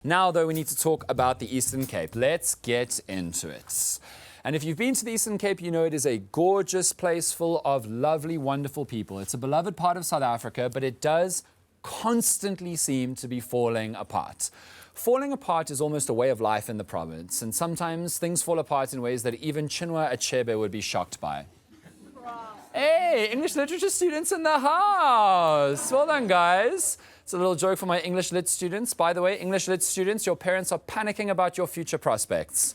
Now, though, we need to talk about the Eastern Cape. Let's get into it. And if you've been to the Eastern Cape, you know it is a gorgeous place full of lovely, wonderful people. It's a beloved part of South Africa, but it does constantly seem to be falling apart. Falling apart is almost a way of life in the province, and sometimes things fall apart in ways that even Chinua Achebe would be shocked by. Hey, English literature students in the house. Well done, guys. It's a little joke for my English lit students. By the way, English lit students, your parents are panicking about your future prospects.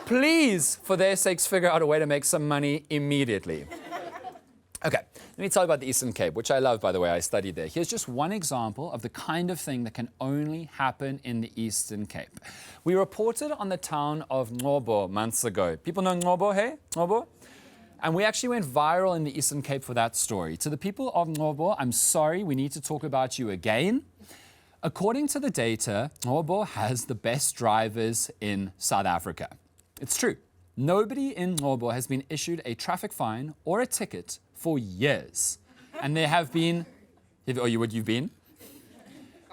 Please, for their sakes, figure out a way to make some money immediately. Okay, let me tell you about the Eastern Cape, which I love, by the way. I studied there. Here's just one example of the kind of thing that can only happen in the Eastern Cape. We reported on the town of Ngcobo months ago. People know Ngcobo, hey? Ngcobo? And we actually went viral in the Eastern Cape for that story. To the people of Ngcobo, I'm sorry, we need to talk about you again. According to the data, Ngcobo has the best drivers in South Africa. It's true. Nobody in Ngcobo has been issued a traffic fine or a ticket for years. And there have been, you've been?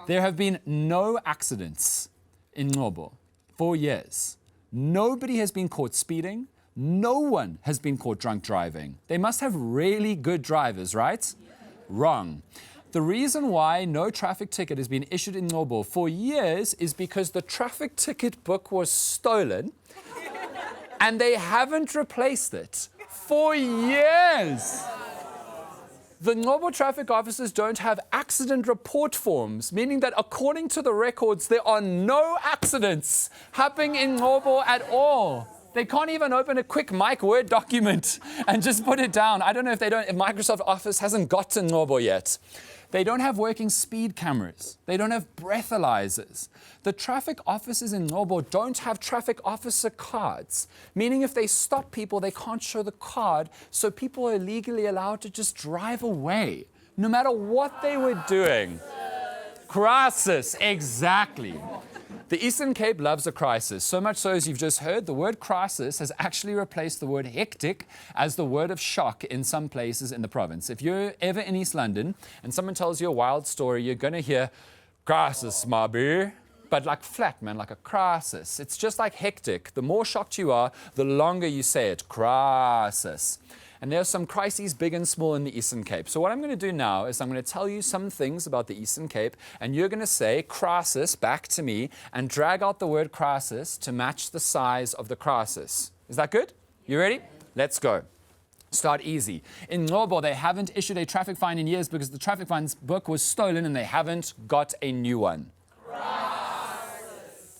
There have been no accidents in Ngcobo for years. Nobody has been caught speeding. No one has been caught drunk driving. They must have really good drivers, right? Yeah. Wrong. The reason why no traffic ticket has been issued in Ngcobo for years is because the traffic ticket book was stolen and they haven't replaced it for years. The Ngcobo traffic officers don't have accident report forms, meaning that according to the records, there are no accidents happening in Ngcobo at all. They can't even open a quick Mike Word document and just put it down. I don't know if Microsoft Office hasn't got to Ngcobo yet. They don't have working speed cameras. They don't have breathalyzers. The traffic officers in Ngcobo don't have traffic officer cards, meaning if they stop people, they can't show the card, so people are legally allowed to just drive away, no matter what they were doing. Crisis, exactly. The Eastern Cape loves a crisis, so much so as you've just heard, the word crisis has actually replaced the word hectic as the word of shock in some places in the province. If you're ever in East London and someone tells you a wild story, you're going to hear, crisis, my bear. But like flat, man, like a crisis. It's just like hectic. The more shocked you are, the longer you say it, crisis. And there are some crises, big and small, in the Eastern Cape. So what I'm going to do now is I'm going to tell you some things about the Eastern Cape, and you're going to say crisis back to me and drag out the word crisis to match the size of the crisis. Is that good? You ready? Let's go. Start easy. In Ngcobo, they haven't issued a traffic fine in years because the traffic fines book was stolen and they haven't got a new one.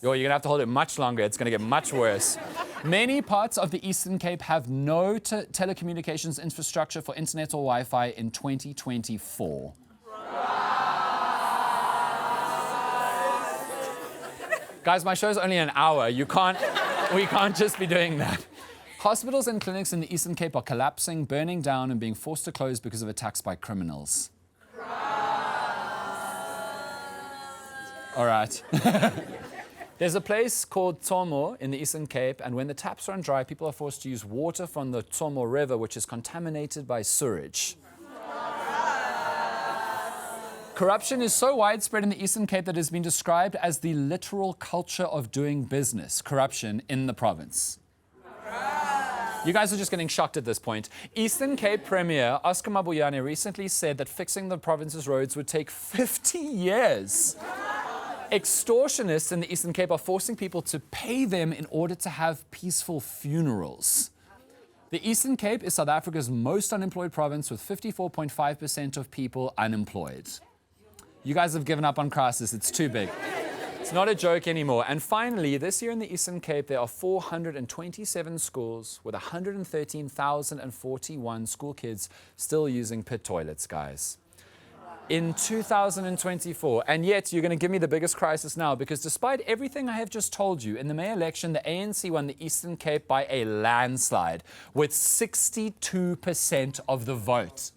You're going to have to hold it much longer. It's going to get much worse. Many parts of the Eastern Cape have no telecommunications infrastructure for internet or Wi-Fi in 2024. Guys, my show's only an hour. We can't just be doing that. Hospitals and clinics in the Eastern Cape are collapsing, burning down, and being forced to close because of attacks by criminals. All right. There's a place called Tsomo in the Eastern Cape, and when the taps run dry, people are forced to use water from the Tsomo River, which is contaminated by sewage. Corruption is so widespread in the Eastern Cape that it has been described as the literal culture of doing business, corruption in the province. You guys are just getting shocked at this point. Eastern Cape Premier Oscar Mabuyane recently said that fixing the province's roads would take 50 years. Extortionists in the Eastern Cape are forcing people to pay them in order to have peaceful funerals. The Eastern Cape is South Africa's most unemployed province with 54.5% of people unemployed. You guys have given up on crisis. It's too big. It's not a joke anymore. And finally, this year in the Eastern Cape, there are 427 schools with 113,041 school kids still using pit toilets, guys. In 2024, and yet you're going to give me the biggest crisis now, because despite everything I have just told you, in the May election, the ANC won the Eastern Cape by a landslide with 62% of the vote.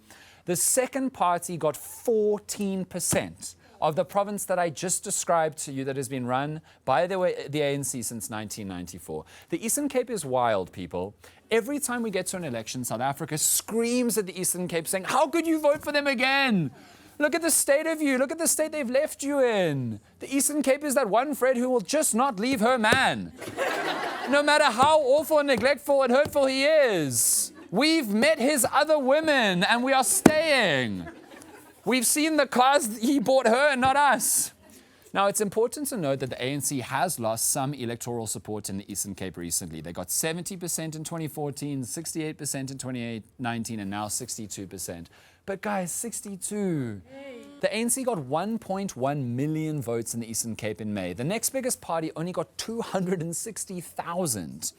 The second party got 14% of the province that I just described to you that has been run by the ANC since 1994. The Eastern Cape is wild, people. Every time we get to an election, South Africa screams at the Eastern Cape saying, how could you vote for them again? Look at the state of you. Look at the state they've left you in. The Eastern Cape is that one Fred who will just not leave her man. No matter how awful and neglectful and hurtful he is. We've met his other women and we are staying. We've seen the cars he bought her and not us. Now, it's important to note that the ANC has lost some electoral support in the Eastern Cape recently. They got 70% in 2014, 68% in 2019, and now 62%. But guys, 62. The ANC got 1.1 million votes in the Eastern Cape in May. The next biggest party only got 260,000.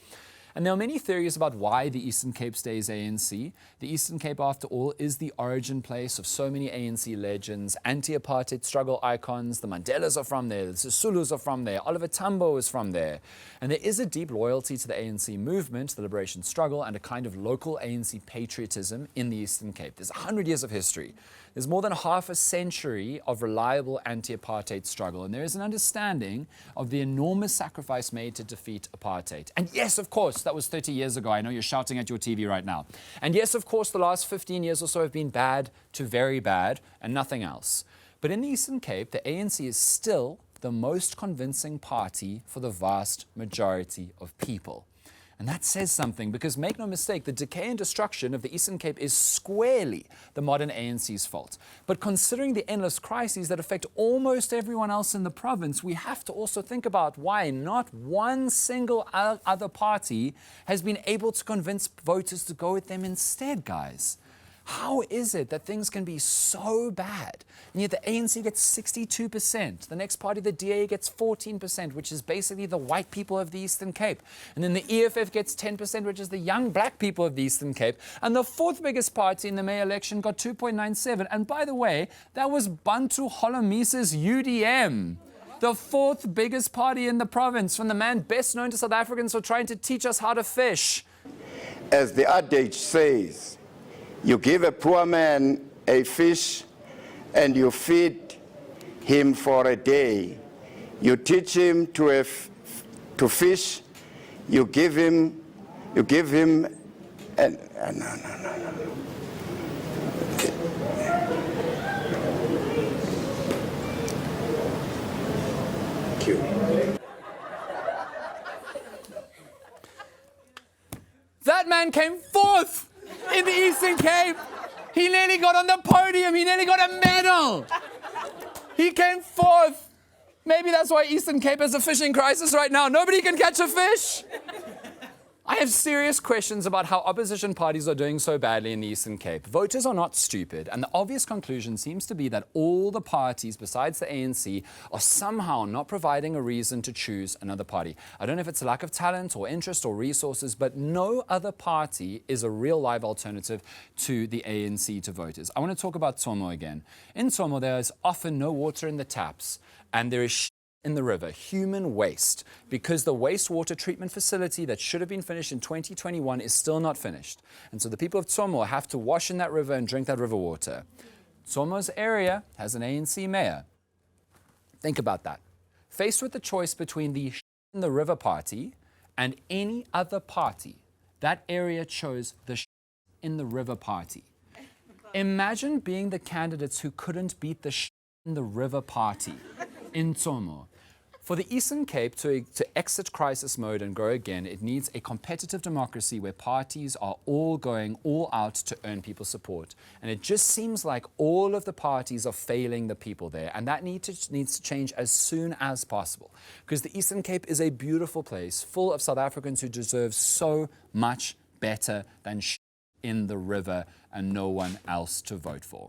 And there are many theories about why the Eastern Cape stays ANC. The Eastern Cape, after all, is the origin place of so many ANC legends, anti-apartheid struggle icons. The Mandelas are from there, the Sisulus are from there, Oliver Tambo is from there. And there is a deep loyalty to the ANC movement, the liberation struggle, and a kind of local ANC patriotism in the Eastern Cape. There's 100 years of history. There's more than half a century of reliable anti-apartheid struggle, and there is an understanding of the enormous sacrifice made to defeat apartheid. And yes, of course, that was 30 years ago. I know you're shouting at your TV right now. And yes, of course, the last 15 years or so have been bad to very bad and nothing else. But in the Eastern Cape, the ANC is still the most convincing party for the vast majority of people. And that says something, because make no mistake, the decay and destruction of the Eastern Cape is squarely the modern ANC's fault. But considering the endless crises that affect almost everyone else in the province, we have to also think about why not one single other party has been able to convince voters to go with them instead, guys. How is it that things can be so bad? And yet the ANC gets 62%. The next party, the DA, gets 14%, which is basically the white people of the Eastern Cape. And then the EFF gets 10%, which is the young black people of the Eastern Cape. And the fourth biggest party in the May election got 2.97. And by the way, that was Bantu Holomisa's UDM. The fourth biggest party in the province, from the man best known to South Africans for trying to teach us how to fish. As the adage says, you give a poor man a fish and you feed him for a day. You teach him to fish, you give him, and no. Thank you. That man came fourth in the Eastern Cape. He nearly got on the podium. He nearly got a medal. He came fourth. Maybe that's why Eastern Cape has a fishing crisis right now. Nobody can catch a fish. I have serious questions about how opposition parties are doing so badly in the Eastern Cape. Voters are not stupid, and the obvious conclusion seems to be that all the parties besides the ANC are somehow not providing a reason to choose another party. I don't know if it's a lack of talent or interest or resources, but no other party is a real live alternative to the ANC to voters. I want to talk about Ngcobo again. In Ngcobo, there is often no water in the taps, and there is in the river, human waste, because the wastewater treatment facility that should have been finished in 2021 is still not finished. And so the people of Ngcobo have to wash in that river and drink that river water. Ngcobo's area has an ANC mayor. Think about that. Faced with the choice between the in the river party and any other party, that area chose the in the river party. Imagine being the candidates who couldn't beat the in the river party in Ngcobo. For the Eastern Cape to exit crisis mode and grow again, it needs a competitive democracy where parties are all going all out to earn people's support. And it just seems like all of the parties are failing the people there. And that needs to change as soon as possible. Because the Eastern Cape is a beautiful place full of South Africans who deserve so much better than in the river and no one else to vote for.